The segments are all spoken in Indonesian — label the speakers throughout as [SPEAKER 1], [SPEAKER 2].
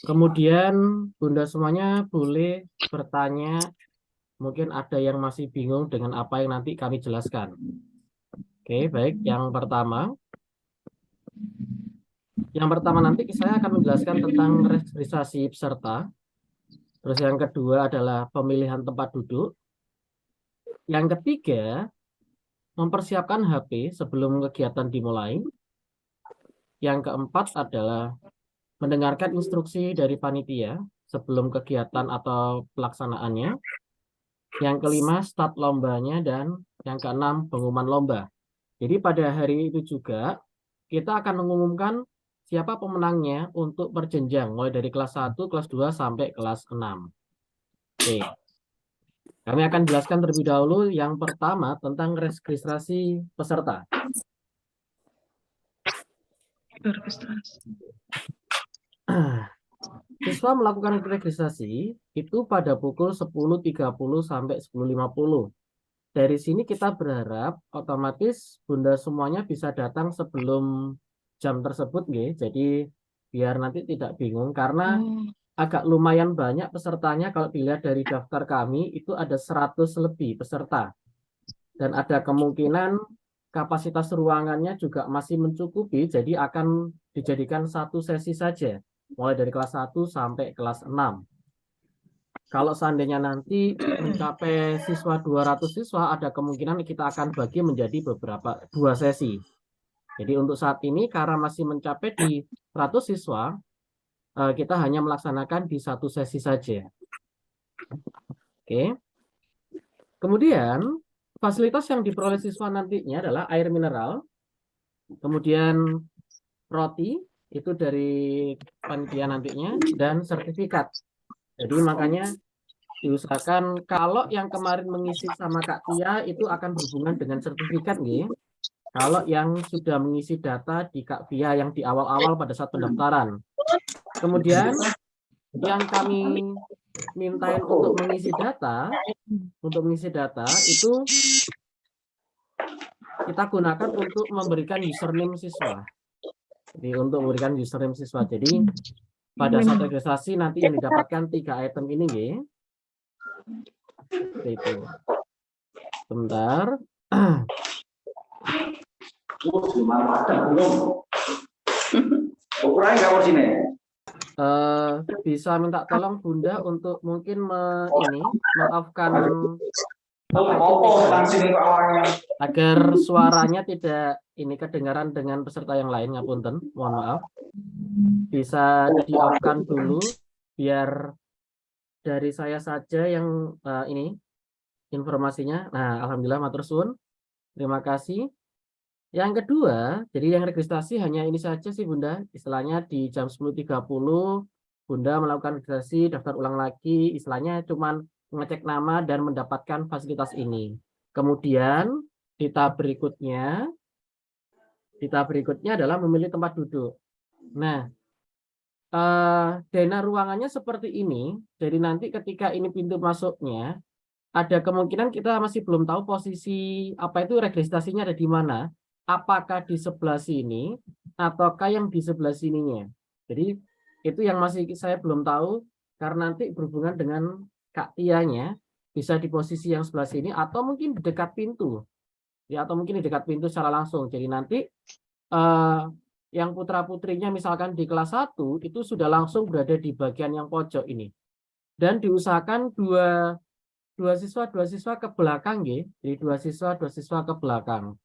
[SPEAKER 1] Kemudian Bunda semuanya boleh bertanya, mungkin ada yang masih bingung dengan apa yang nanti kami jelaskan. Oke, baik. Yang pertama nanti saya akan menjelaskan tentang registrasi peserta. Terus yang kedua adalah pemilihan tempat duduk. Yang ketiga, mempersiapkan HP sebelum kegiatan dimulai. Yang keempat adalah mendengarkan instruksi dari panitia sebelum kegiatan atau pelaksanaannya. Yang kelima, start lombanya. Dan yang keenam, pengumuman lomba. Jadi pada hari itu juga kita akan mengumumkan siapa pemenangnya untuk berjenjang mulai dari kelas 1, kelas 2 sampai kelas 6. Oke. Kami akan jelaskan terlebih dahulu yang pertama tentang registrasi peserta. Siswa melakukan registrasi itu pada pukul 10.30 sampai 10.50. Dari sini kita berharap otomatis Bunda semuanya bisa datang sebelum jam tersebut, nggih. Jadi biar nanti tidak bingung karena agak lumayan banyak pesertanya. Kalau dilihat dari daftar kami itu ada 100 lebih peserta. Dan ada kemungkinan kapasitas ruangannya juga masih mencukupi, jadi akan dijadikan satu sesi saja, mulai dari kelas 1 sampai kelas 6. Kalau seandainya nanti mencapai siswa 200 siswa, ada kemungkinan kita akan bagi menjadi dua sesi. Jadi untuk saat ini karena masih mencapai di 100 siswa, kita hanya melaksanakan di satu sesi saja. Oke. Kemudian fasilitas yang diperoleh siswa nantinya adalah air mineral, kemudian roti itu dari panitia nantinya, dan sertifikat. Jadi makanya diusahakan kalau yang kemarin mengisi sama Kak Tia itu akan berhubungan dengan sertifikat, nggih. Kalau yang sudah mengisi data di Kak Via yang di awal-awal pada saat pendaftaran. Kemudian yang kami mintain untuk mengisi data itu kita gunakan untuk memberikan username siswa. Jadi untuk memberikan username siswa. Jadi pada saat registrasi nanti yang didapatkan 3 item ini, nggih. Seperti itu. Sebentar. Bisa minta tolong Bunda untuk mungkin meng-off-kan agar suaranya tidak ini kedengaran dengan peserta yang lain, ngapunten, mohon maaf. Bisa di-off-kan dulu biar dari saya saja yang ini informasinya. Nah, alhamdulillah matur suwun. Terima kasih. Yang kedua, jadi yang registrasi hanya ini saja sih Bunda. Istilahnya di jam 10.30 Bunda melakukan registrasi, daftar ulang lagi, istilahnya cuman mengecek nama dan mendapatkan fasilitas ini. Kemudian di tahap berikutnya adalah memilih tempat duduk. Nah, dana ruangannya seperti ini. Jadi nanti ketika ini pintu masuknya, ada kemungkinan kita masih belum tahu posisi apa itu registrasinya ada di mana. Apakah di sebelah sini ataukah yang di sebelah sininya. Jadi itu yang masih saya belum tahu karena nanti berhubungan dengan Kak Tianya bisa di posisi yang sebelah sini atau mungkin di dekat pintu. Ya, atau mungkin di dekat pintu secara langsung. Jadi nanti yang putra-putrinya misalkan di kelas 1 itu sudah langsung berada di bagian yang pojok ini. Dan diusahakan dua siswa ke belakang, nggih. Jadi dua siswa ke belakang.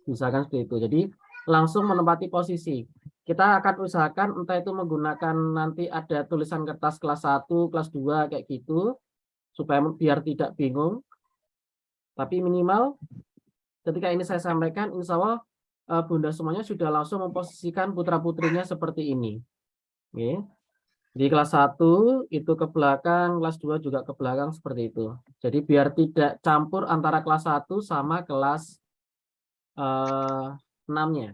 [SPEAKER 1] Usahakan seperti itu. Jadi langsung menempati posisi. Kita akan usahakan entah itu menggunakan nanti ada tulisan kertas kelas 1, kelas 2 kayak gitu supaya biar tidak bingung. Tapi minimal ketika ini saya sampaikan insya Allah Bunda semuanya sudah langsung memposisikan putra-putrinya seperti ini. Oke. Di kelas 1 itu ke belakang, kelas 2 juga ke belakang seperti itu. Jadi biar tidak campur antara kelas 1 sama kelas 6-nya.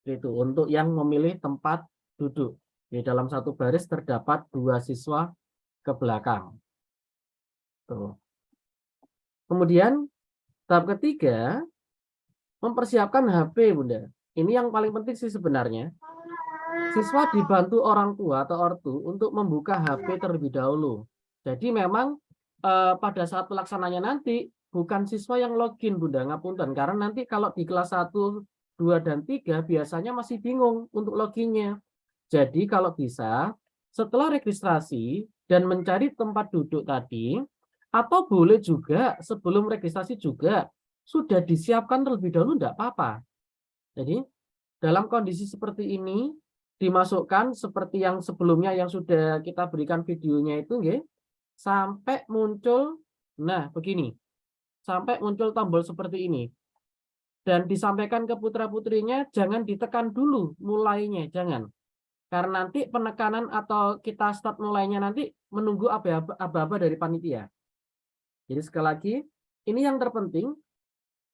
[SPEAKER 1] Itu untuk yang memilih tempat duduk. Di dalam satu baris terdapat 2 siswa ke belakang. Tuh. Kemudian tahap ketiga, mempersiapkan HP, Bunda. Ini yang paling penting sih sebenarnya. siswa dibantu orang tua atau ortu untuk membuka HP terlebih dahulu. Jadi memang pada saat pelaksananya nanti bukan siswa yang login, Bunda, ngapunten. Karena nanti kalau di kelas 1, 2, dan 3 biasanya masih bingung untuk loginnya. Jadi kalau bisa setelah registrasi dan mencari tempat duduk tadi, atau boleh juga sebelum registrasi juga sudah disiapkan terlebih dahulu, enggak apa-apa. Jadi dalam kondisi seperti ini dimasukkan seperti yang sebelumnya yang sudah kita berikan videonya itu, nggih, sampai muncul, nah begini, sampai muncul tombol seperti ini. Dan disampaikan ke putra-putrinya jangan ditekan dulu mulainya, jangan. Karena nanti penekanan atau kita start mulainya nanti menunggu aba-aba dari panitia. Jadi sekali lagi, ini yang terpenting.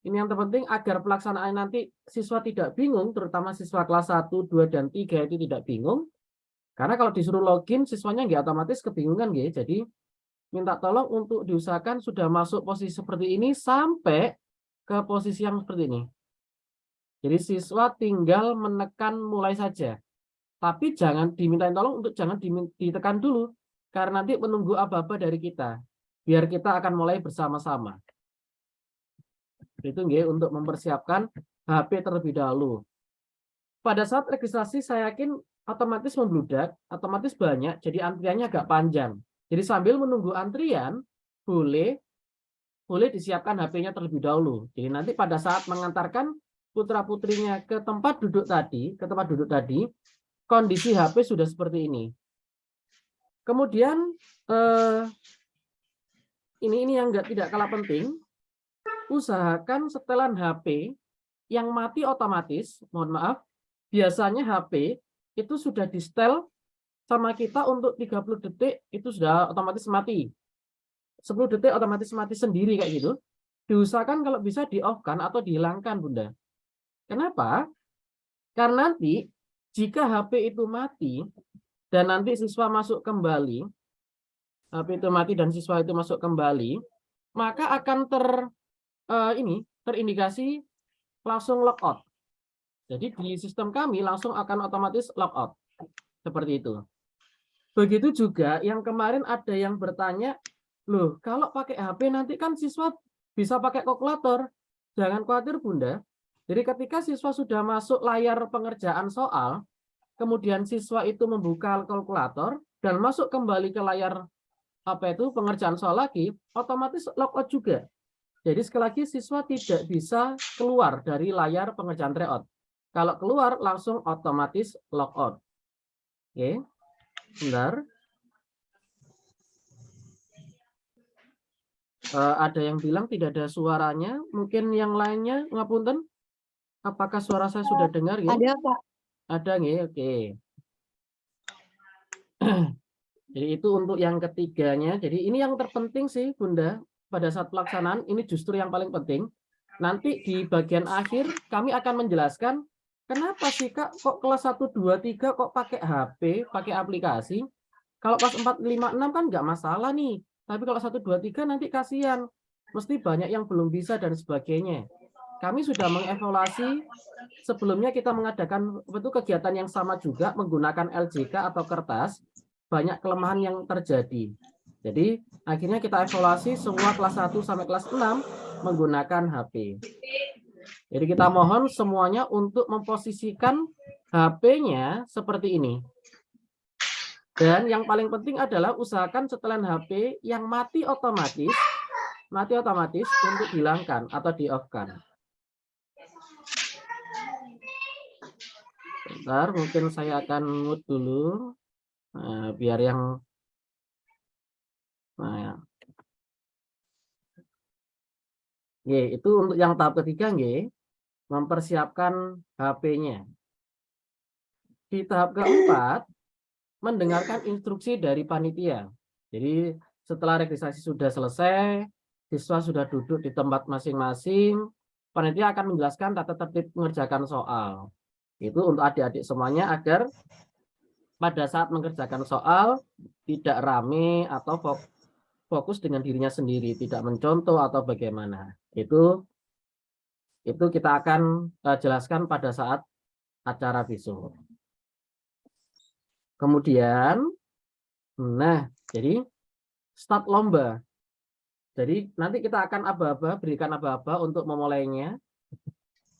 [SPEAKER 1] Ini yang terpenting agar pelaksanaan nanti siswa tidak bingung, terutama siswa kelas 1, 2, dan 3 itu tidak bingung. Karena kalau disuruh login, siswanya nggak otomatis kebingungan, gitu. Jadi minta tolong untuk diusahakan sudah masuk posisi seperti ini sampai ke posisi yang seperti ini. Jadi siswa tinggal menekan mulai saja. Tapi jangan dimintain tolong untuk jangan ditekan dulu. Karena nanti menunggu aba-aba dari kita. Biar kita akan mulai bersama-sama. Itu nggih untuk mempersiapkan HP terlebih dahulu. Pada saat registrasi saya yakin otomatis membludak, otomatis banyak, jadi antriannya agak panjang. Jadi sambil menunggu antrian, boleh disiapkan HP-nya terlebih dahulu. Jadi nanti pada saat mengantarkan putra-putrinya ke tempat duduk tadi, kondisi HP sudah seperti ini. Kemudian ini yang tidak kalah penting, usahakan setelan HP yang mati otomatis, mohon maaf, biasanya HP itu sudah di-setel sama kita untuk 30 detik itu sudah otomatis mati. 10 detik otomatis mati sendiri kayak gitu. Diusahakan kalau bisa di-off-kan atau dihilangkan, Bunda. Kenapa? Karena nanti jika HP itu mati dan nanti siswa masuk kembali, HP itu mati dan siswa itu masuk kembali, maka akan terindikasi langsung logout. Jadi di sistem kami langsung akan otomatis logout. Seperti itu. Begitu juga yang kemarin ada yang bertanya, loh kalau pakai HP nanti kan siswa bisa pakai kalkulator. Jangan khawatir, Bunda. Jadi ketika siswa sudah masuk layar pengerjaan soal, kemudian siswa itu membuka kalkulator dan masuk kembali ke layar pengerjaan soal lagi, otomatis logout juga. Jadi sekali lagi siswa tidak bisa keluar dari layar pengerjaan tryout. Kalau keluar langsung otomatis logout. Oke, bentar. Ada yang bilang tidak ada suaranya. Mungkin yang lainnya ngapunten. Apakah suara saya sudah dengar? Ya?
[SPEAKER 2] Ada, Pak.
[SPEAKER 1] Ada nggih, oke. Jadi itu untuk yang ketiganya. Jadi ini yang terpenting sih, Bunda. Pada saat pelaksanaan, ini justru yang paling penting. Nanti di bagian akhir, kami akan menjelaskan, kenapa sih, Kak, kok kelas 1, 2, 3 kok pakai HP, pakai aplikasi? Kalau kelas 4, 5, 6 kan nggak masalah nih. Tapi kalau 1, 2, 3 nanti kasihan. Mesti banyak yang belum bisa dan sebagainya. Kami sudah mengevaluasi, sebelumnya kita mengadakan kegiatan yang sama juga menggunakan LJK atau kertas, banyak kelemahan yang terjadi. Jadi akhirnya kita evaluasi semua kelas 1 sampai kelas 6 menggunakan HP. Jadi kita mohon semuanya untuk memposisikan HP-nya seperti ini. Dan yang paling penting adalah usahakan setelan HP yang mati otomatis untuk dihilangkan atau di-off-kan. Bentar, mungkin saya akan mute dulu. Nah, biar yang ya. Itu untuk yang tahap ketiga, mempersiapkan HP-nya. Di tahap keempat, mendengarkan instruksi dari panitia. Jadi setelah registrasi sudah selesai, siswa sudah duduk di tempat masing-masing, panitia akan menjelaskan tata tertib mengerjakan soal. Itu untuk adik-adik semuanya agar pada saat mengerjakan soal tidak rame atau fokus dengan dirinya sendiri, tidak mencontoh atau bagaimana. Itu kita akan jelaskan pada saat acara besok. Kemudian, nah, jadi start lomba. Jadi nanti kita akan berikan aba-aba untuk memulainya.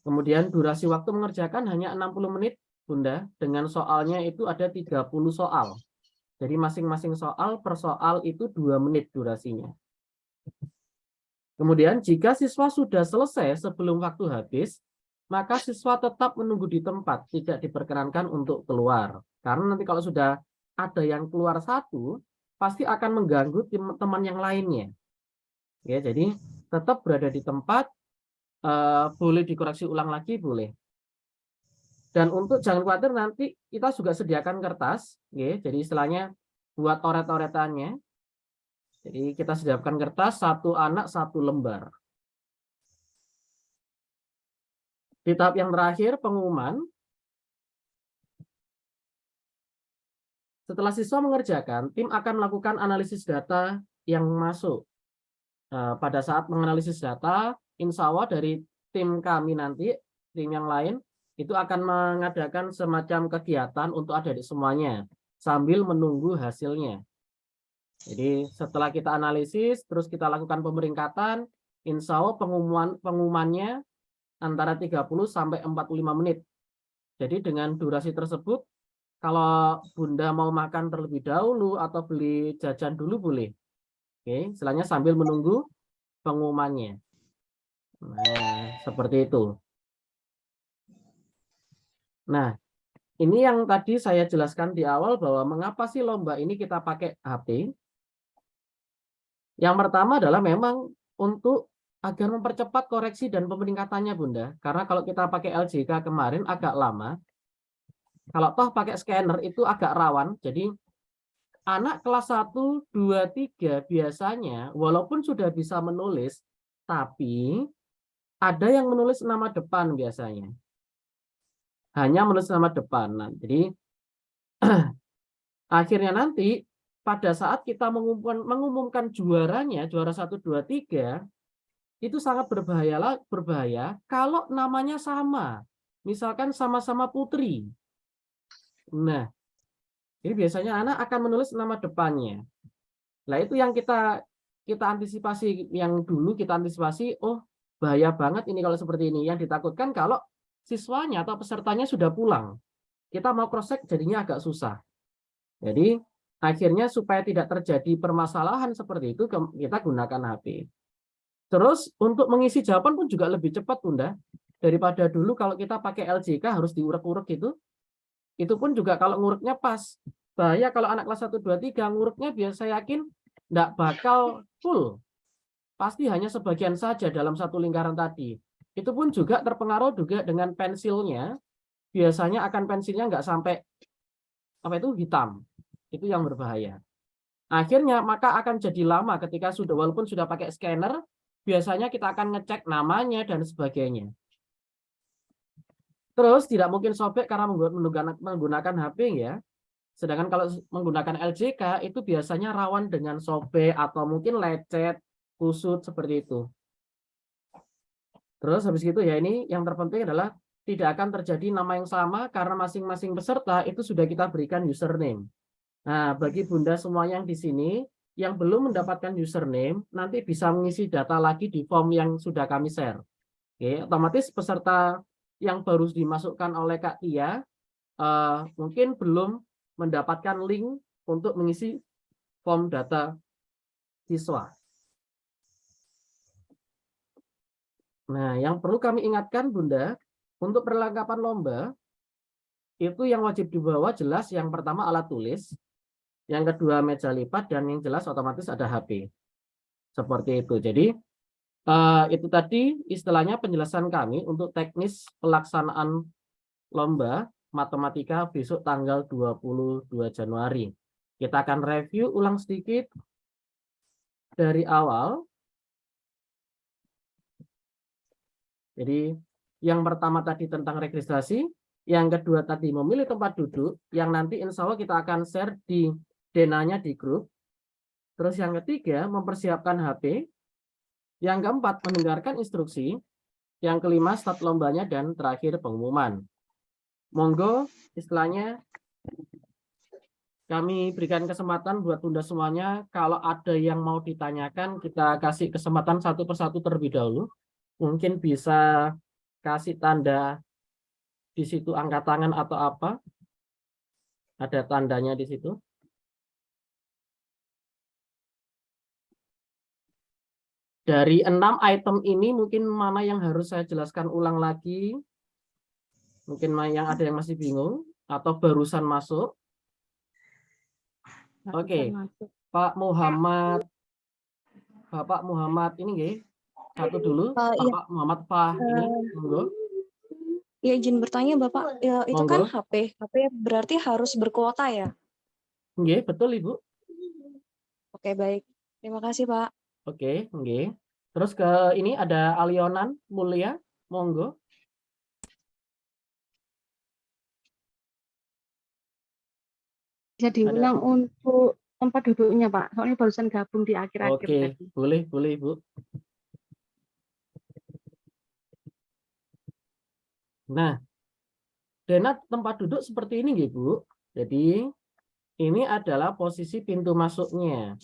[SPEAKER 1] Kemudian durasi waktu mengerjakan hanya 60 menit, Bunda. Dengan soalnya itu ada 30 soal. Jadi masing-masing soal per soal itu 2 menit durasinya. Kemudian jika siswa sudah selesai sebelum waktu habis, maka siswa tetap menunggu di tempat, tidak diperkenankan untuk keluar. Karena nanti kalau sudah ada yang keluar satu, pasti akan mengganggu teman yang lainnya. Ya, jadi tetap berada di tempat, boleh dikoreksi ulang lagi, boleh. Dan untuk jangan khawatir, nanti kita juga sediakan kertas, ya, jadi istilahnya buat oret-oretannya. Jadi kita sediakan kertas, 1 anak 1 lembar. Di tahap yang terakhir, pengumuman. Setelah siswa mengerjakan, tim akan melakukan analisis data yang masuk. Pada saat menganalisis data, insya Allah dari tim kami nanti, tim yang lain, itu akan mengadakan semacam kegiatan untuk adik-adik semuanya, sambil menunggu hasilnya. Jadi setelah kita analisis, terus kita lakukan pemeringkatan, insya Allah pengumumannya antara 30 sampai 45 menit. Jadi dengan durasi tersebut, kalau Bunda mau makan terlebih dahulu atau beli jajan dulu boleh. Oke, istilahnya sambil menunggu pengumumannya. Nah, seperti itu. Nah, ini yang tadi saya jelaskan di awal bahwa mengapa sih lomba ini kita pakai HP. Yang pertama adalah memang untuk agar mempercepat koreksi dan pemeningkatannya, Bunda. Karena kalau kita pakai LJK kemarin agak lama. Kalau toh pakai scanner itu agak rawan. Jadi anak kelas 1, 2, 3 biasanya walaupun sudah bisa menulis, tapi ada yang menulis nama depan biasanya. Hanya menulis nama depan. Nah, jadi akhirnya nanti pada saat kita mengumumkan juaranya, juara 1, 2, 3, itu sangat berbahaya kalau namanya sama. Misalkan sama-sama Putri. Nah, jadi biasanya anak akan menulis nama depannya. Nah, itu yang kita antisipasi, yang dulu kita antisipasi, oh bahaya banget ini kalau seperti ini. Yang ditakutkan kalau siswanya atau pesertanya sudah pulang. Kita mau cross-check jadinya agak susah. Jadi akhirnya supaya tidak terjadi permasalahan seperti itu, kita gunakan HP. Terus untuk mengisi jawaban pun juga lebih cepat, Bunda. Daripada dulu kalau kita pakai LJK harus diurek-urek gitu. Itu pun juga kalau nguruknya pas. Bahaya kalau anak kelas 1, 2, 3 nguruknya biasa yakin enggak bakal full. Pasti hanya sebagian saja dalam satu lingkaran tadi. Itu pun juga terpengaruh juga dengan pensilnya. Biasanya akan pensilnya enggak sampai hitam. Itu yang berbahaya. Akhirnya maka akan jadi lama ketika walaupun sudah pakai scanner, biasanya kita akan ngecek namanya dan sebagainya. Terus tidak mungkin sobek karena menggunakan HP ya. Sedangkan kalau menggunakan LJK itu biasanya rawan dengan sobek atau mungkin lecet, kusut seperti itu. Terus habis itu ya, ini yang terpenting adalah tidak akan terjadi nama yang sama karena masing-masing peserta itu sudah kita berikan username. Nah, bagi Bunda semua yang di sini yang belum mendapatkan username, nanti bisa mengisi data lagi di form yang sudah kami share. Oke, otomatis peserta yang baru dimasukkan oleh Kak Tia mungkin belum mendapatkan link untuk mengisi form data siswa. Nah, yang perlu kami ingatkan, Bunda, untuk perlengkapan lomba, itu yang wajib dibawa jelas yang pertama alat tulis, yang kedua meja lipat, dan yang jelas otomatis ada HP. Seperti itu. Jadi, itu tadi istilahnya penjelasan kami untuk teknis pelaksanaan lomba matematika besok tanggal 22 Januari. Kita akan review ulang sedikit dari awal. Jadi yang pertama tadi tentang registrasi, yang kedua tadi memilih tempat duduk, yang nanti insya Allah kita akan share di denanya di grup. Terus yang ketiga mempersiapkan HP. Yang keempat mendengarkan instruksi. Yang kelima start lombanya, dan terakhir pengumuman. Monggo istilahnya kami berikan kesempatan buat tunda semuanya. Kalau ada yang mau ditanyakan, kita kasih kesempatan satu persatu terlebih dahulu. Mungkin bisa kasih tanda di situ angkat tangan atau apa. Ada tandanya di situ. Dari 6 item ini mungkin mana yang harus saya jelaskan ulang lagi? Mungkin yang ada yang masih bingung atau barusan masuk. Oke, Pak Muhammad, Bapak Muhammad ini nggih. Satu dulu,
[SPEAKER 2] Iya,
[SPEAKER 1] Bapak Muhammad Fah ini, monggo.
[SPEAKER 2] ya izin bertanya Bapak, ya, itu kan
[SPEAKER 1] Monggo.
[SPEAKER 2] HP berarti harus berkuota ya?
[SPEAKER 1] Nggih, betul Ibu.
[SPEAKER 2] Oke, baik. Terima kasih, Pak.
[SPEAKER 1] Oke, nggih. Terus ke ini ada Alionan Mulia, monggo.
[SPEAKER 3] Bisa diulang untuk tempat duduknya, Pak. Soalnya barusan gabung di akhir-akhir
[SPEAKER 1] Oke,
[SPEAKER 3] tadi.
[SPEAKER 1] boleh Ibu. Nah, Denat tempat duduk seperti ini, Bu. Jadi, ini adalah posisi pintu masuknya.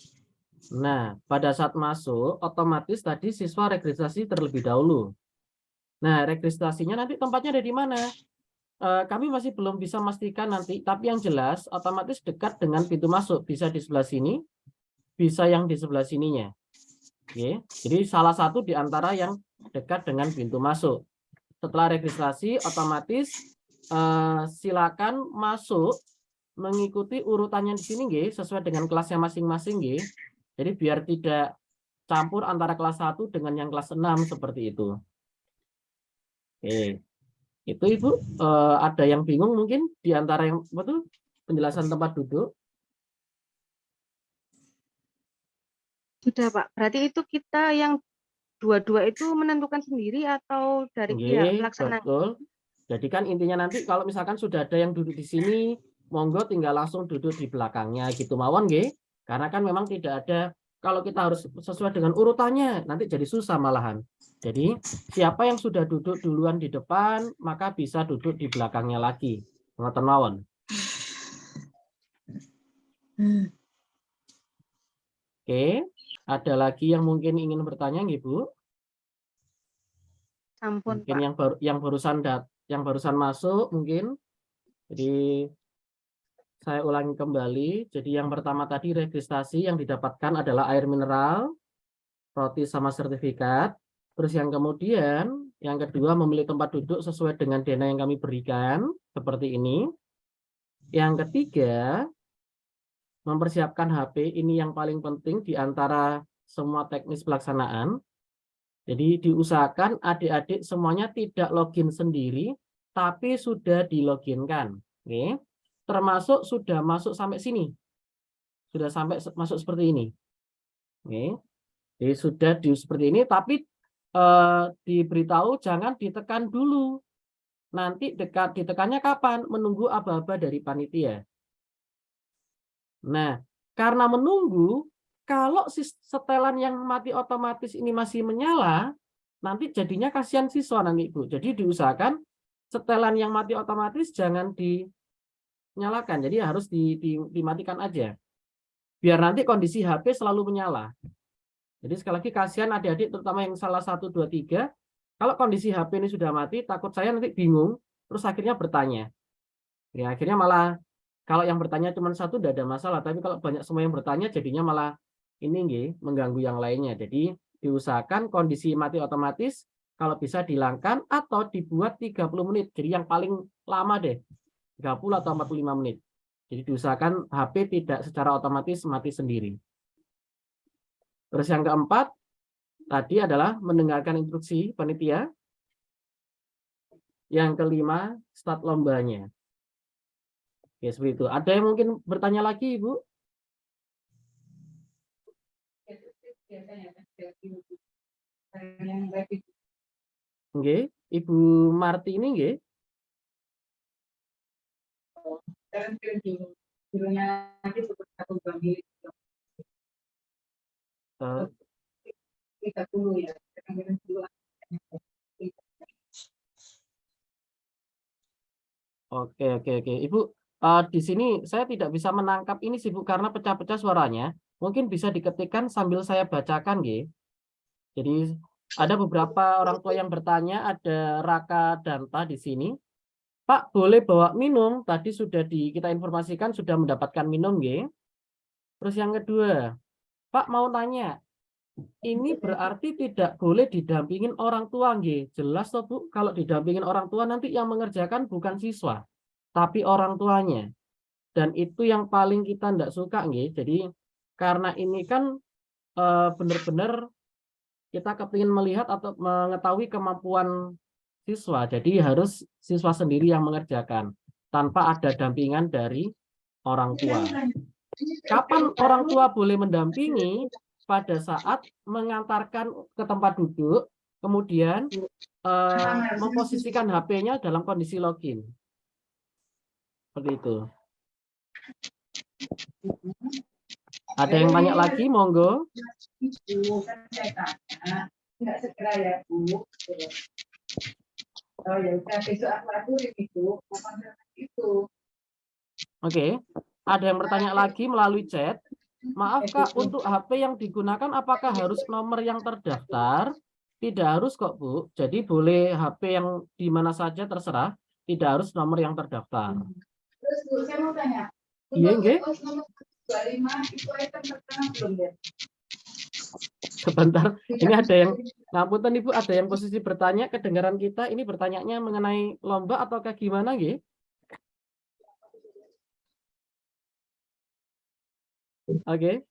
[SPEAKER 1] Nah, pada saat masuk, otomatis tadi siswa registrasi terlebih dahulu. Nah, registrasinya nanti tempatnya ada di mana? Kami masih belum bisa memastikan nanti, tapi yang jelas otomatis dekat dengan pintu masuk. Bisa di sebelah sini, bisa yang di sebelah sininya. Oke. Jadi salah satu di antara yang dekat dengan pintu masuk. Setelah registrasi, otomatis silakan masuk mengikuti urutannya di sini, sesuai dengan kelasnya masing-masing. Jadi biar tidak campur antara kelas 1 dengan yang kelas 6 seperti itu. Oke. Itu Ibu, ada yang bingung mungkin di antara yang betul penjelasan tempat duduk?
[SPEAKER 3] Sudah, Pak. Berarti itu kita yang dua-dua itu menentukan sendiri atau dari pihak pelaksana?
[SPEAKER 1] Betul. Jadi kan intinya nanti kalau misalkan sudah ada yang duduk di sini, monggo tinggal langsung duduk di belakangnya gitu mawon nggih. Karena kan memang tidak ada, kalau kita harus sesuai dengan urutannya, nanti jadi susah malahan. Jadi siapa yang sudah duduk duluan di depan, maka bisa duduk di belakangnya lagi. Ngoten mawon. Oke, ada lagi yang mungkin ingin bertanya nggih, Bu?
[SPEAKER 3] Sampun,
[SPEAKER 1] Mungkin
[SPEAKER 3] Pak.
[SPEAKER 1] yang barusan masuk mungkin. Jadi saya ulangi kembali. Jadi yang pertama tadi registrasi yang didapatkan adalah air mineral, roti sama sertifikat. Terus yang kemudian, yang kedua memilih tempat duduk sesuai dengan dana yang kami berikan, seperti ini. Yang ketiga, mempersiapkan HP, ini yang paling penting di antara semua teknis pelaksanaan. Jadi diusahakan adik-adik semuanya tidak login sendiri, tapi sudah diloginkan. Oke. Termasuk sudah masuk sampai sini. Sudah sampai masuk seperti ini. Oke. Jadi sudah seperti ini, tapi diberitahu jangan ditekan dulu. Nanti ditekannya kapan? Menunggu aba-aba dari panitia. Nah, karena menunggu, kalau setelan yang mati otomatis ini masih menyala, nanti jadinya kasihan siswa nanti Ibu. Jadi diusahakan setelan yang mati otomatis jangan dinyalakan. Jadi harus dimatikan aja. Biar nanti kondisi HP selalu menyala. Jadi sekali lagi kasihan adik-adik terutama yang salah 1, 2, 3. Kalau kondisi HP ini sudah mati, takut saya nanti bingung, terus akhirnya bertanya. Ya, akhirnya malah kalau yang bertanya cuma satu tidak ada masalah, tapi kalau banyak semua yang bertanya jadinya malah ini mengganggu yang lainnya. Jadi diusahakan kondisi mati otomatis kalau bisa dihilangkan atau dibuat 30 menit. Jadi yang paling lama deh, 30 atau 45 menit. Jadi diusahakan HP tidak secara otomatis mati sendiri. Terus yang keempat, tadi adalah mendengarkan instruksi panitia. Yang kelima, start lombanya. Oke, seperti itu. Ada yang mungkin bertanya lagi, Ibu? Oke, Ibu Marti ini nggih. Oke. Ibu Di sini saya tidak bisa menangkap ini sih Bu karena pecah-pecah suaranya. Mungkin bisa diketikkan sambil saya bacakan, nggih. Jadi ada beberapa orang tua yang bertanya, ada Raka Danta di sini. Pak, boleh bawa minum? Tadi sudah kita informasikan sudah mendapatkan minum, nggih. Terus yang kedua, Pak mau tanya, ini berarti tidak boleh didampingin orang tua, nggih. Jelas toh Bu, kalau didampingin orang tua nanti yang mengerjakan bukan siswa, tapi orang tuanya. Dan itu yang paling kita tidak suka, nggih. Jadi karena ini kan benar-benar kita kepingin melihat atau mengetahui kemampuan siswa. Jadi harus siswa sendiri yang mengerjakan tanpa ada dampingan dari orang tua. Kapan orang tua boleh mendampingi? Pada saat mengantarkan ke tempat duduk, kemudian memposisikan HP-nya dalam kondisi login. Seperti itu. Ada yang tanya lagi, monggo.
[SPEAKER 4] Enggak segera ya, Bu. Oh ya udah, besok aku aturin itu. Itu.
[SPEAKER 1] Oke. Ada yang bertanya lagi melalui chat. Maaf Kak, untuk HP yang digunakan apakah harus nomor yang terdaftar? Tidak harus kok Bu. Jadi boleh HP yang di mana saja terserah. Tidak harus nomor yang terdaftar.
[SPEAKER 4] Terus Bu, saya mau tanya.
[SPEAKER 1] Iya, nggih.
[SPEAKER 4] Nomor 25 itu item pertama belum ya?
[SPEAKER 1] Sebentar, ini ada yang, ngapunten Ibu, ada yang posisi bertanya, kedengaran kita, ini bertanyanya mengenai lomba ataukah gimana, nggih? Oke.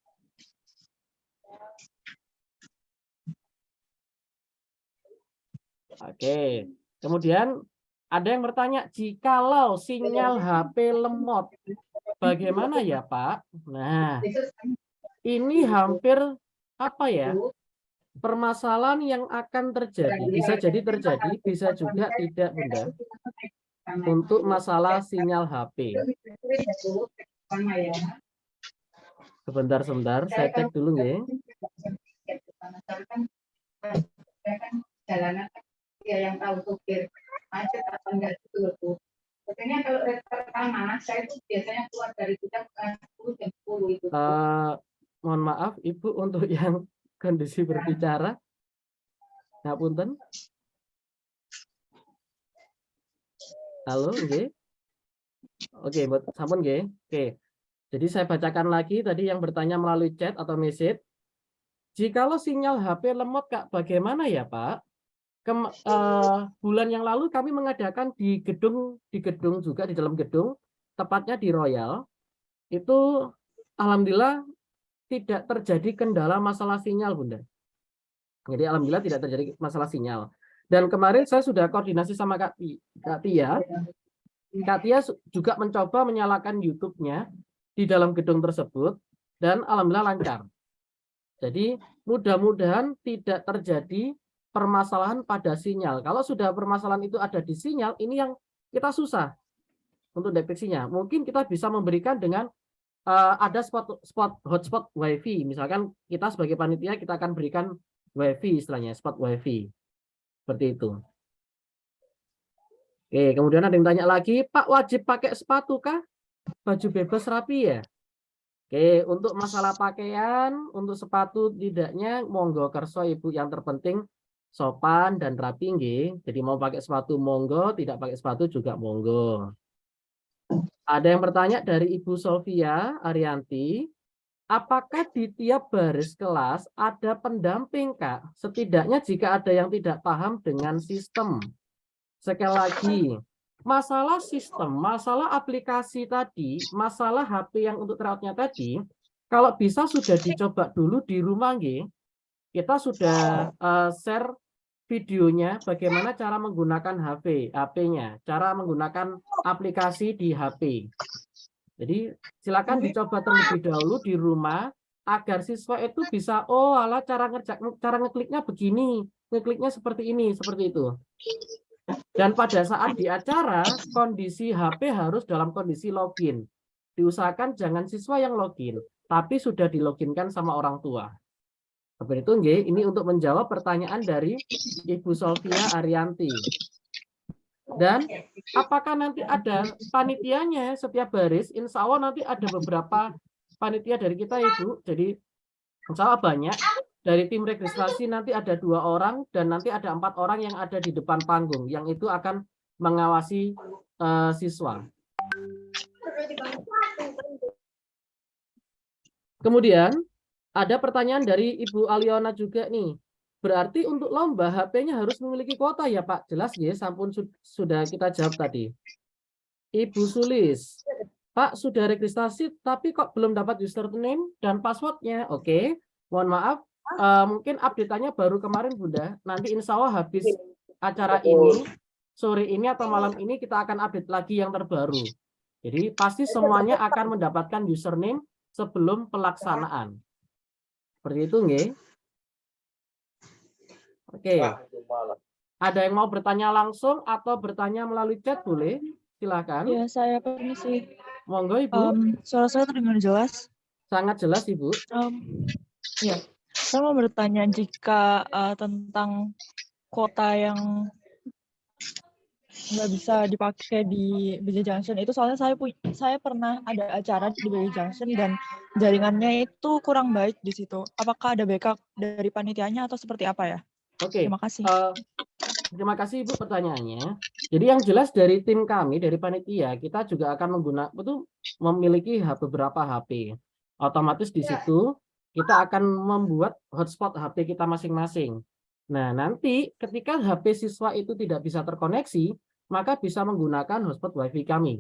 [SPEAKER 1] Oke. Kemudian ada yang bertanya, jikalau sinyal HP lemot, bagaimana ya Pak? Nah, ini hampir apa ya? Permasalahan yang akan terjadi. Bisa jadi terjadi, bisa juga tidak, Bunda. Untuk masalah sinyal HP. Sebentar, saya cek dulu ya.
[SPEAKER 4] Jalanan dia yang tahu supir macet apa enggak gitu loh Bu. Sebenarnya kalau pertama saya itu biasanya keluar dari kita 10 jam 10 itu.
[SPEAKER 1] Mohon maaf Ibu untuk yang kondisi berbicara. Ngapunten. Halo, nggih. Oke, sampun nggih. Oke. Jadi saya bacakan lagi tadi yang bertanya melalui chat atau message. Jikalau sinyal HP lemot Kak, bagaimana ya Pak? Bulan yang lalu kami mengadakan di gedung juga di dalam gedung, tepatnya di Royal. Itu alhamdulillah tidak terjadi kendala masalah sinyal, Bunda. Jadi alhamdulillah tidak terjadi masalah sinyal. Dan kemarin saya sudah koordinasi sama Kak Tia. Kak Tia juga mencoba menyalakan YouTube-nya di dalam gedung tersebut dan alhamdulillah lancar. Jadi mudah-mudahan tidak terjadi permasalahan pada sinyal. Kalau sudah permasalahan itu ada di sinyal, ini yang kita susah untuk deteksinya. Mungkin kita bisa memberikan dengan ada hotspot WiFi. Misalkan kita sebagai panitia kita akan berikan WiFi istilahnya, spot WiFi. Seperti itu. Oke, kemudian ada yang tanya lagi, Pak wajib pakai sepatu kah? Baju bebas rapi ya? Oke, untuk masalah pakaian, untuk sepatu tidaknya monggo kerso Ibu, yang terpenting sopan dan rapi nggih. Jadi mau pakai sepatu monggo, tidak pakai sepatu juga monggo. Ada yang bertanya dari Ibu Sofia Arianti, apakah di tiap baris kelas ada pendamping Kak? Setidaknya jika ada yang tidak paham dengan sistem. Sekali lagi, masalah sistem, masalah aplikasi tadi, masalah HP yang untuk tryout-nya tadi, kalau bisa sudah dicoba dulu di rumah nggih. Kita sudah share videonya bagaimana cara menggunakan HP-nya, cara menggunakan aplikasi di HP. Jadi silakan dicoba terlebih dahulu di rumah agar siswa itu bisa, oh alah cara ngekliknya begini, ngekliknya seperti ini, seperti itu. Dan pada saat di acara, kondisi HP harus dalam kondisi login. Diusahakan jangan siswa yang login, tapi sudah diloginkan sama orang tua. Seperti itu, nggih. Ini untuk menjawab pertanyaan dari Ibu Sofia Arianti. Dan apakah nanti ada panitianya setiap baris? Insya Allah nanti ada beberapa panitia dari kita, Ibu. Jadi insya Allah banyak. Dari tim registrasi nanti ada 2 orang dan nanti ada 4 orang yang ada di depan panggung yang itu akan mengawasi siswa. Kemudian ada pertanyaan dari Ibu Aliona juga nih. Berarti untuk lomba HP-nya harus memiliki kuota ya Pak? Jelas ya, sampun sudah kita jawab tadi. Ibu Sulis, Pak sudah registrasi tapi kok belum dapat username dan passwordnya. Oke, mohon maaf. Mungkin update-nya baru kemarin Bunda. Nanti insya Allah habis acara ini, sore ini atau malam ini kita akan update lagi yang terbaru. Jadi pasti semuanya akan mendapatkan username sebelum pelaksanaan. Seperti itu nggih? Oke. Ada yang mau bertanya langsung atau bertanya melalui chat boleh? Silakan.
[SPEAKER 5] Ya, saya permisi.
[SPEAKER 1] Monggo Ibu.
[SPEAKER 5] Suara saya terdengar jelas?
[SPEAKER 1] Sangat jelas Ibu.
[SPEAKER 5] Ya, saya mau bertanya jika tentang kuota yang nggak bisa dipakai di BJ Junction itu, soalnya saya pernah ada acara di BJ Junction dan jaringannya itu kurang baik di situ. Apakah ada backup dari panitianya atau seperti apa ya?
[SPEAKER 1] Oke.
[SPEAKER 5] Terima kasih.
[SPEAKER 1] Terima kasih Ibu pertanyaannya. Jadi yang jelas dari tim kami, dari panitia, kita juga akan memiliki beberapa HP. Otomatis di situ kita akan membuat hotspot HP kita masing-masing. Nah, nanti ketika HP siswa itu tidak bisa terkoneksi, maka bisa menggunakan hotspot WiFi kami.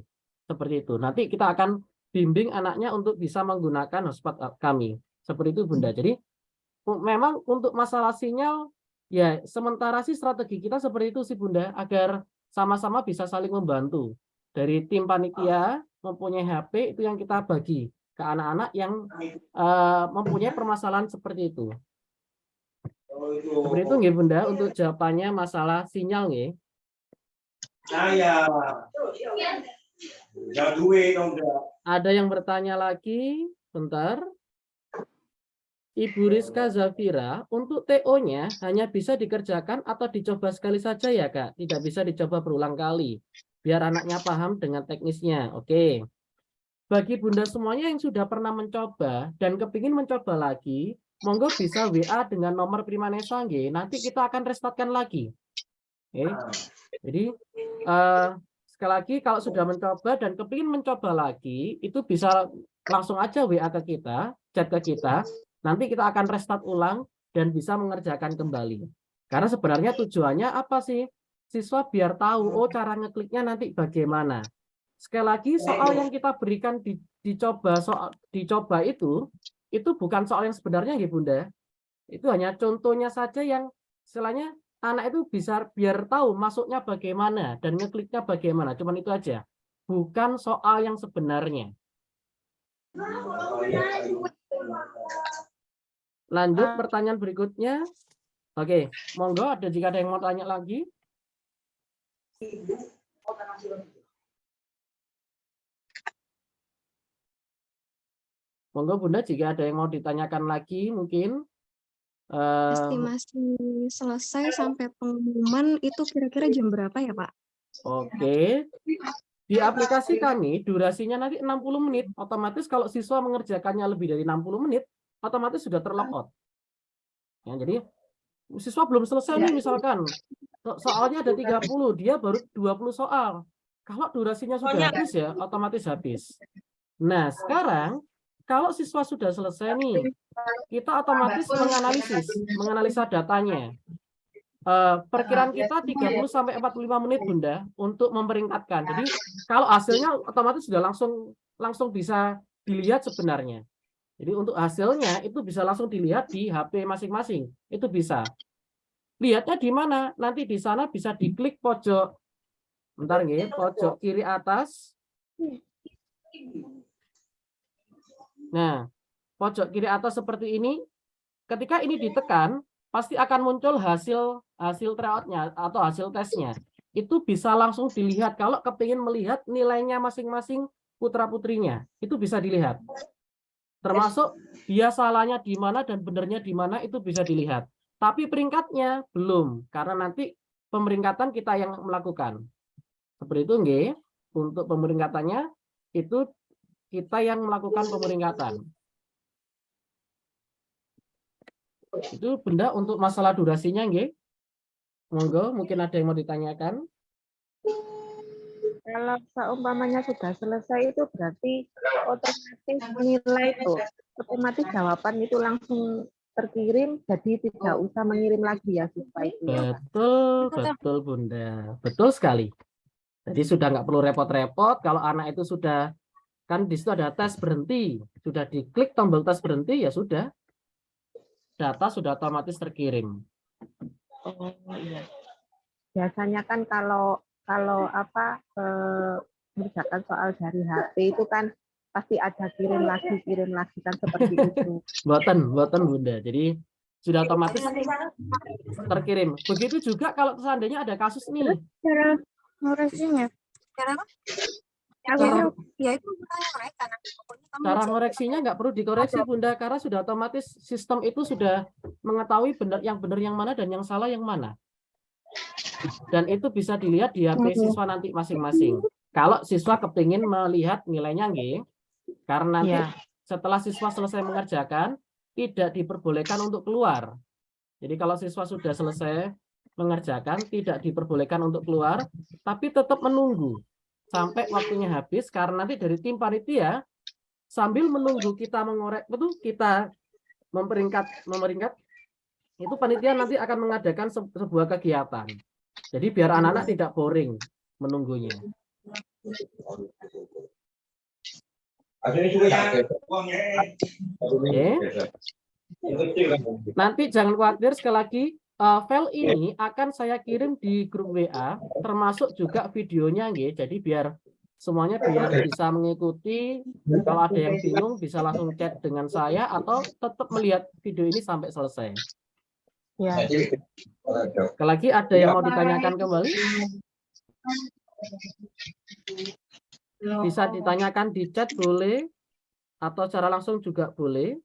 [SPEAKER 1] Seperti itu. Nanti kita akan bimbing anaknya untuk bisa menggunakan hotspot kami. Seperti itu, Bunda. Jadi memang untuk masalah sinyal, ya sementara sih strategi kita seperti itu sih, Bunda, agar sama-sama bisa saling membantu. Dari tim panitia mempunyai HP itu yang kita bagi ke anak-anak yang mempunyai permasalahan seperti itu. Seperti itu nggih Bunda untuk jawabannya masalah sinyal nggih. Ada yang bertanya lagi? Bentar. Ibu Rizka Zafira, untuk TO-nya hanya bisa dikerjakan atau dicoba sekali saja ya Kak? Tidak bisa dicoba berulang kali. Biar anaknya paham dengan teknisnya. Oke. Bagi Bunda semuanya yang sudah pernah mencoba dan kepingin mencoba lagi, monggo bisa WA dengan nomor Primanesa nggih. Nanti kita akan restartkan lagi. Oke. Jadi sekali lagi kalau sudah mencoba dan kepingin mencoba lagi, itu bisa langsung aja WA ke kita, chat ke kita. Nanti kita akan restart ulang dan bisa mengerjakan kembali. Karena sebenarnya tujuannya apa sih? Siswa biar tahu, oh cara ngekliknya nanti bagaimana. Sekali lagi soal yang kita berikan dicoba itu bukan soal yang sebenarnya ya Bunda. Itu hanya contohnya saja yang istilahnya anak itu bisa biar tahu masuknya bagaimana dan ngekliknya bagaimana. Cuman itu aja. Bukan soal yang sebenarnya. Lanjut pertanyaan berikutnya. Oke, monggo jika ada yang mau tanya lagi. Monggo Bunda jika ada yang mau ditanyakan lagi mungkin.
[SPEAKER 2] Estimasi selesai sampai pengumuman itu kira-kira jam berapa ya Pak?
[SPEAKER 1] Oke. Di aplikasi kami durasinya nanti 60 menit. Otomatis kalau siswa mengerjakannya lebih dari 60 menit, otomatis sudah terlogout. Ya, jadi siswa belum selesai nih misalkan soalnya ada 30, dia baru 20 soal. Kalau durasinya sudah habis ya otomatis habis. Nah, sekarang kalau siswa sudah selesai nih, kita otomatis menganalisa datanya. Perkiraan kita 30 sampai 45 menit Bunda untuk memperingkatkan. Jadi kalau hasilnya otomatis sudah langsung bisa dilihat sebenarnya. Jadi untuk hasilnya itu bisa langsung dilihat di HP masing-masing. Itu bisa. Lihatnya di mana? Nanti di sana bisa diklik pojok. Bentar nggih, pojok kiri atas. Nah, pojok kiri atas seperti ini. Ketika ini ditekan, pasti akan muncul hasil tryout-nya atau hasil tesnya. Itu bisa langsung dilihat kalau kepingin melihat nilainya masing-masing putra-putrinya. Itu bisa dilihat. Termasuk dia salahnya di mana dan benernya di mana itu bisa dilihat. Tapi peringkatnya belum, karena nanti pemeringkatan kita yang melakukan. Seperti itu nggih. Untuk pemeringkatannya itu kita yang melakukan pemeringkatan. Itu Bunda untuk masalah durasinya nggih. Monggo, mungkin ada yang mau ditanyakan.
[SPEAKER 6] Kalau seumpamanya sudah selesai itu berarti otomatis nilai itu, otomatis jawaban itu langsung terkirim, jadi tidak usah mengirim lagi ya siswa itu ya.
[SPEAKER 1] Betul Bunda. Betul sekali. Jadi sudah nggak perlu repot-repot kalau anak itu sudah, kan di situ ada tes berhenti, sudah diklik tombol tes berhenti ya sudah, data sudah otomatis terkirim.
[SPEAKER 6] Oh iya. Biasanya kan kalau mengerjakan soal dari HP itu kan pasti ada kirim lagi kan seperti itu.
[SPEAKER 1] Buatan Bunda. Jadi sudah otomatis terkirim. Begitu juga kalau seandainya ada kasus nih.
[SPEAKER 2] Cara ngoreksinya.
[SPEAKER 7] Cara apa? Ya itu bukan ngorekan.
[SPEAKER 1] Cara ngoreksinya nggak perlu dikoreksi Bunda, karena sudah otomatis sistem itu sudah mengetahui yang benar yang mana dan yang salah yang mana. Dan itu bisa dilihat di HP siswa nanti masing-masing. Kalau siswa kepingin melihat nilainya nggih, karena nanti setelah siswa selesai mengerjakan tidak diperbolehkan untuk keluar. Jadi kalau siswa sudah selesai mengerjakan tidak diperbolehkan untuk keluar, tapi tetap menunggu sampai waktunya habis, karena nanti dari tim panitia sambil menunggu kita mengorek, betul kita memperingkat itu panitia nanti akan mengadakan sebuah kegiatan. Jadi biar anak-anak tidak boring menunggunya. Oke. Nanti jangan khawatir, sekali lagi file ini akan saya kirim di grup WA, termasuk juga videonya nggih. Jadi biar semuanya bisa mengikuti. Kalau ada yang bingung bisa langsung chat dengan saya atau tetap melihat video ini sampai selesai.
[SPEAKER 6] Ya.
[SPEAKER 1] Sekali lagi ada yang mau ditanyakan kembali? Bisa ditanyakan di chat boleh, atau secara langsung juga boleh.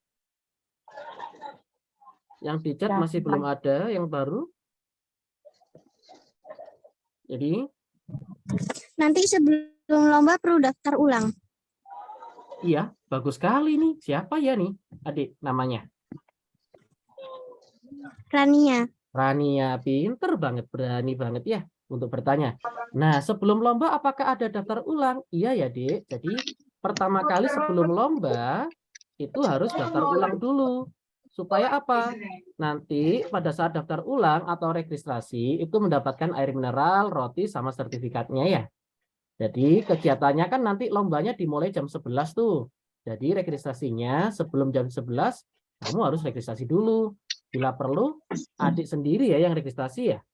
[SPEAKER 1] Yang di chat masih belum ada yang baru. Jadi
[SPEAKER 2] Nanti sebelum lomba perlu daftar ulang.
[SPEAKER 1] iya, bagus sekali nih. Siapa ya nih adik namanya?
[SPEAKER 2] Rania.
[SPEAKER 1] Rania, pinter banget, berani banget ya untuk bertanya. Nah, sebelum lomba apakah ada daftar ulang? Iya ya, Dek. Jadi pertama kali sebelum lomba itu harus daftar ulang dulu. Supaya apa? Nanti pada saat daftar ulang atau registrasi itu mendapatkan air mineral, roti, sama sertifikatnya ya. Jadi kegiatannya kan nanti lombanya dimulai jam 11 tuh. Jadi registrasinya sebelum jam 11 kamu harus registrasi dulu. Bila perlu, adik sendiri ya yang registrasi ya.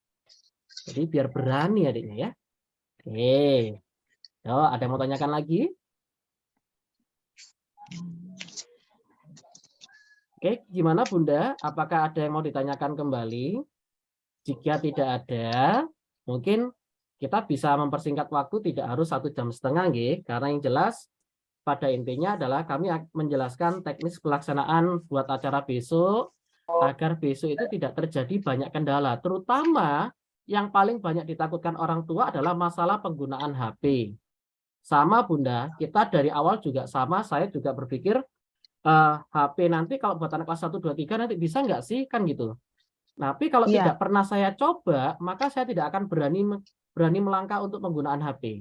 [SPEAKER 1] Jadi biar berani adiknya ya. Oke. Oh, ada yang mau tanyakan lagi? Oke, gimana Bunda? Apakah ada yang mau ditanyakan kembali? Jika tidak ada, mungkin kita bisa mempersingkat waktu, tidak harus 1,5 jam, nggih. Karena yang jelas pada intinya adalah kami menjelaskan teknis pelaksanaan buat acara besok, agar besok itu tidak terjadi banyak kendala, terutama yang paling banyak ditakutkan orang tua adalah masalah penggunaan HP. Sama Bunda, kita dari awal juga sama, saya juga berpikir HP nanti kalau buat anak kelas 1, 2, 3 nanti bisa nggak sih, kan gitu. Tapi kalau tidak pernah saya coba, maka saya tidak akan berani melangkah untuk penggunaan HP.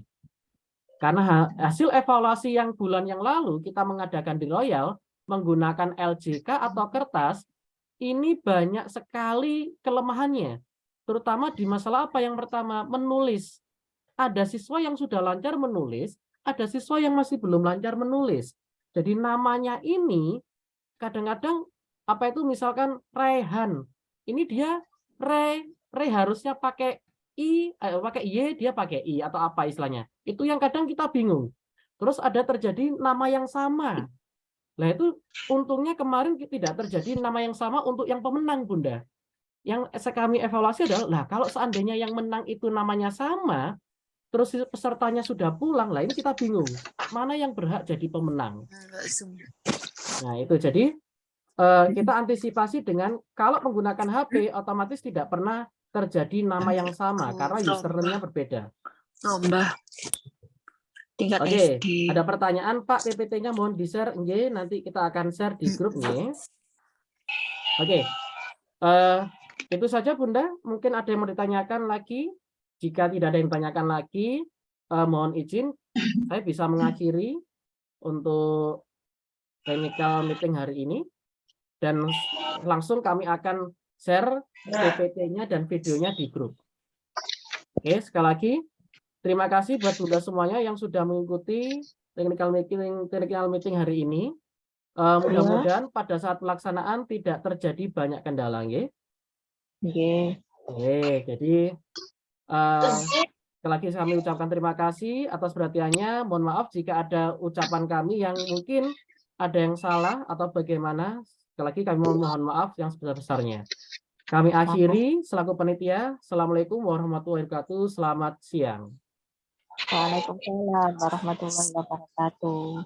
[SPEAKER 1] Karena hasil evaluasi yang bulan yang lalu kita mengadakan di Royal menggunakan LJK atau kertas, ini banyak sekali kelemahannya, terutama di masalah apa? Yang pertama, menulis. Ada siswa yang sudah lancar menulis, ada siswa yang masih belum lancar menulis. Jadi namanya ini kadang-kadang apa itu, misalkan Rehan, ini dia Re harusnya pakai I, pakai Y, dia pakai I atau apa istilahnya. Itu yang kadang kita bingung. Terus ada terjadi nama yang sama. Nah itu untungnya kemarin tidak terjadi nama yang sama untuk yang pemenang Bunda. Yang kami evaluasi adalah, lah kalau seandainya yang menang itu namanya sama, terus pesertanya sudah pulang, lah ini kita bingung. Mana yang berhak jadi pemenang? Nah itu jadi kita antisipasi dengan kalau menggunakan HP otomatis tidak pernah terjadi nama yang sama karena username-nya berbeda.
[SPEAKER 7] Lomba tingkat
[SPEAKER 1] Oke,
[SPEAKER 7] SD.
[SPEAKER 1] ada pertanyaan Pak, PPT-nya mohon di-share, nggih, nanti kita akan share di grup nggih. Oke. Itu saja Bunda, mungkin ada yang mau ditanyakan lagi. Jika tidak ada yang ditanyakan lagi, mohon izin saya bisa mengakhiri untuk technical meeting hari ini, dan langsung kami akan share PPT-nya dan videonya di grup. Oke, sekali lagi terima kasih buat Bunda semuanya yang sudah mengikuti technical meeting hari ini. Mudah-mudahan pada saat pelaksanaan tidak terjadi banyak kendala, nggih.
[SPEAKER 6] Nggih.
[SPEAKER 1] Jadi sekali lagi kami ucapkan terima kasih atas perhatiannya. Mohon maaf jika ada ucapan kami yang mungkin ada yang salah atau bagaimana. Sekali lagi kami mohon maaf yang sebesar-besarnya. Kami akhiri selaku panitia. Assalamualaikum warahmatullahi wabarakatuh. Selamat siang.
[SPEAKER 6] Waalaikumsalam warahmatullahi wabarakatuh.